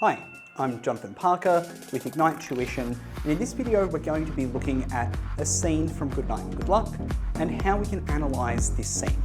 Hi, I'm Jonathan Parker with Ignite Tuition, and in this video we're going to be looking at a scene from Good Night and Good Luck and how we can analyse this scene.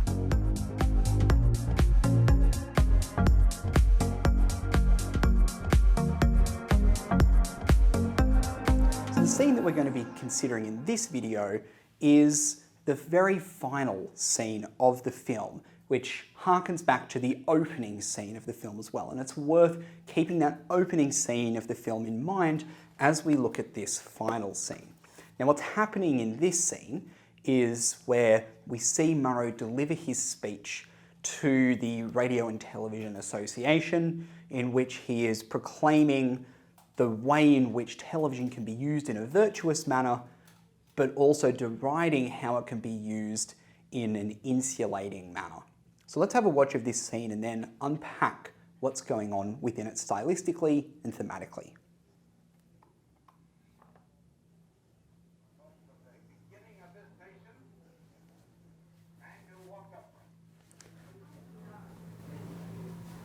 So the scene that we're going to be considering in this video is the very final scene of the film, which harkens back to the opening scene of the film as well. And it's worth keeping that opening scene of the film in mind as we look at this final scene. Now, what's happening in this scene is where we see Murrow deliver his speech to the Radio and Television Association, in which he is proclaiming the way in which television can be used in a virtuous manner, but also deriding how it can be used in an insulating manner. So let's have a watch of this scene and then unpack what's going on within it stylistically and thematically.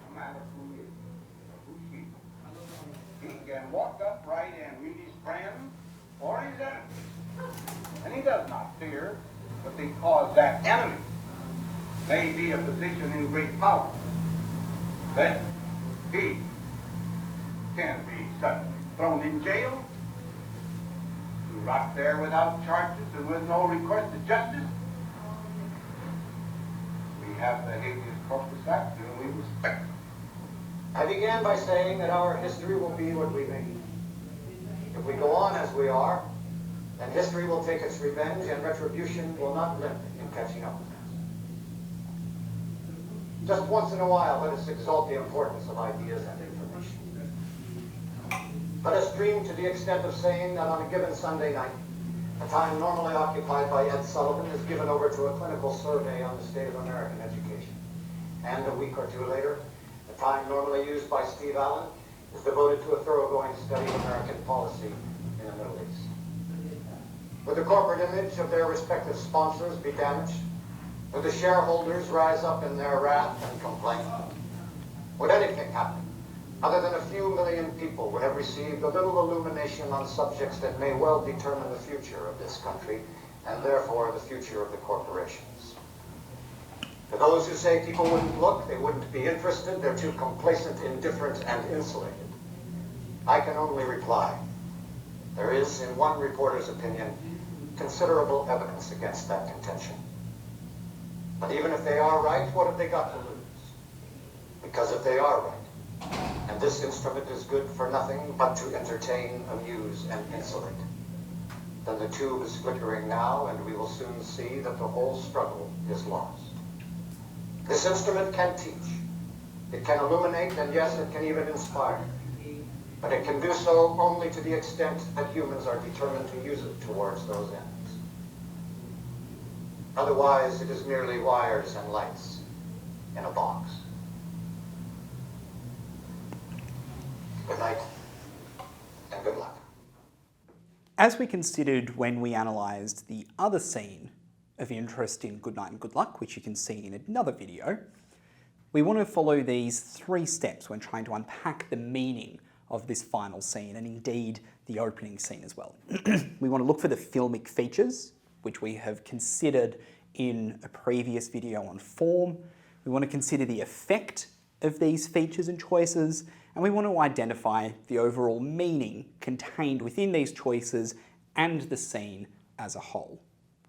No matter who he is or who she is, he can walk upright and meet his friend or his enemy. And he does not fear, but because that enemy may be a position in great power, that he can be suddenly thrown in jail, to rot there without charges and with no recourse to justice. We have the Habeas Corpus Act and we respect it. I began by saying that our history will be what we make. If we go on as we are, then history will take its revenge and retribution will not limp in catching up with us. Just once in a while, let us exalt the importance of ideas and information. Let us dream to the extent of saying that on a given Sunday night, a time normally occupied by Ed Sullivan is given over to a clinical survey on the state of American education. And a week or two later, the time normally used by Steve Allen is devoted to a thoroughgoing study of American policy in the Middle East. Would the corporate image of their respective sponsors be damaged? Would the shareholders rise up in their wrath and complain? Would anything happen other than a few million people would have received a little illumination on subjects that may well determine the future of this country and therefore the future of the corporations? To those who say people wouldn't look, they wouldn't be interested, they're too complacent, indifferent, and insulated, I can only reply, there is, in one reporter's opinion, considerable evidence against that contention. But even if they are right, what have they got to lose? Because if they are right, and this instrument is good for nothing but to entertain, amuse, and insulate, then the tube is flickering now, and we will soon see that the whole struggle is lost. This instrument can teach. It can illuminate, and yes, it can even inspire. But it can do so only to the extent that humans are determined to use it towards those ends. Otherwise, it is merely wires and lights in a box. Good night, and good luck. As we considered when we analysed the other scene of interest in Good Night and Good Luck, which you can see in another video, we want to follow these 3 steps when trying to unpack the meaning of this final scene and indeed the opening scene as well. We want to look for the filmic features, which we have considered in a previous video on form. We want to consider the effect of these features and choices, and we want to identify the overall meaning contained within these choices and the scene as a whole.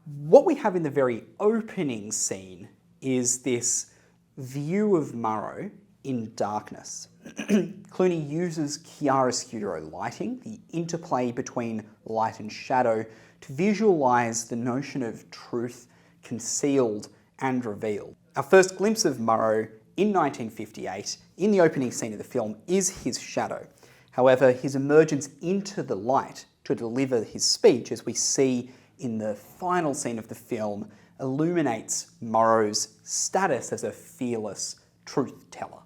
What we have in the very opening scene is this view of Murrow in darkness. Clooney uses chiaroscuro lighting, the interplay between light and shadow, to visualise the notion of truth concealed and revealed. Our first glimpse of Murrow in 1958, in the opening scene of the film, is his shadow. However, his emergence into the light to deliver his speech, as we see in the final scene of the film, illuminates Murrow's status as a fearless truth teller.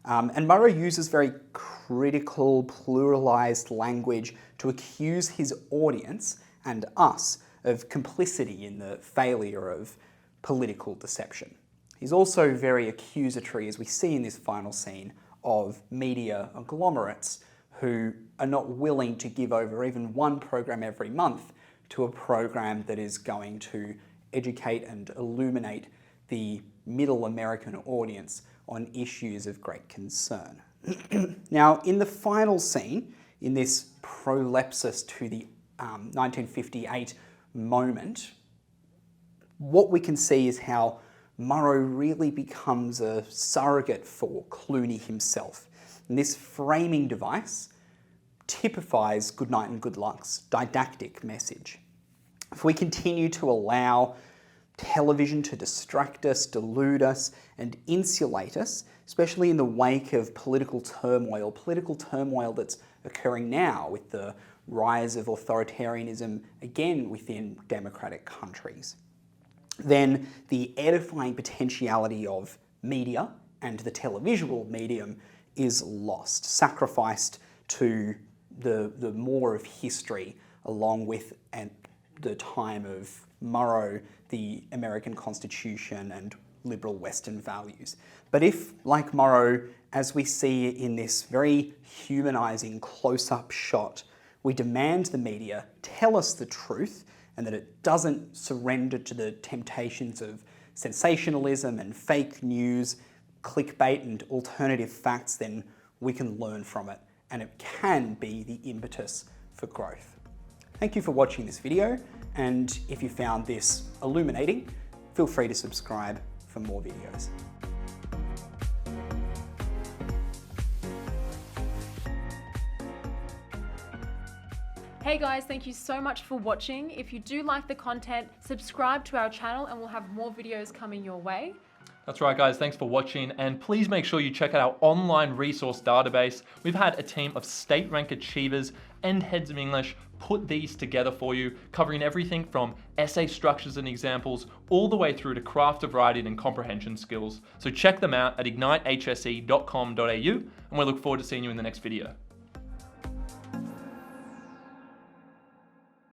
And Murrow uses very critical, pluralised language to accuse his audience and us of complicity in the failure of political deception. He's also very accusatory, as we see in this final scene, of media agglomerates who are not willing to give over even one program every month to a program that is going to educate and illuminate the middle American audience on issues of great concern. Now, in the final scene, in this prolepsis to the 1958 moment, what we can see is how Murrow really becomes a surrogate for Clooney himself. And this framing device typifies Goodnight and Good Luck's didactic message. If we continue to allow television to distract us, delude us, and insulate us, especially in the wake of political turmoil that's occurring now with the rise of authoritarianism again within democratic countries, then the edifying potentiality of media and the televisual medium is lost, sacrificed to the more of history, along with the time of Murrow, the American Constitution, and liberal Western values. But if, like Murrow, as we see in this very humanising close-up shot, we demand the media tell us the truth and that it doesn't surrender to the temptations of sensationalism and fake news, clickbait and alternative facts, then we can learn from it, and it can be the impetus for growth. Thank you for watching this video, and if you found this illuminating, feel free to subscribe for more videos. Hey guys, thank you so much for watching. If you do like the content, subscribe to our channel and we'll have more videos coming your way. That's right, guys. Thanks for watching, and please make sure you check out our online resource database. We've had a team of state rank achievers and heads of English put these together for you, covering everything from essay structures and examples all the way through to craft of writing and comprehension skills. So check them out at ignitehse.com.au, and we look forward to seeing you in the next video.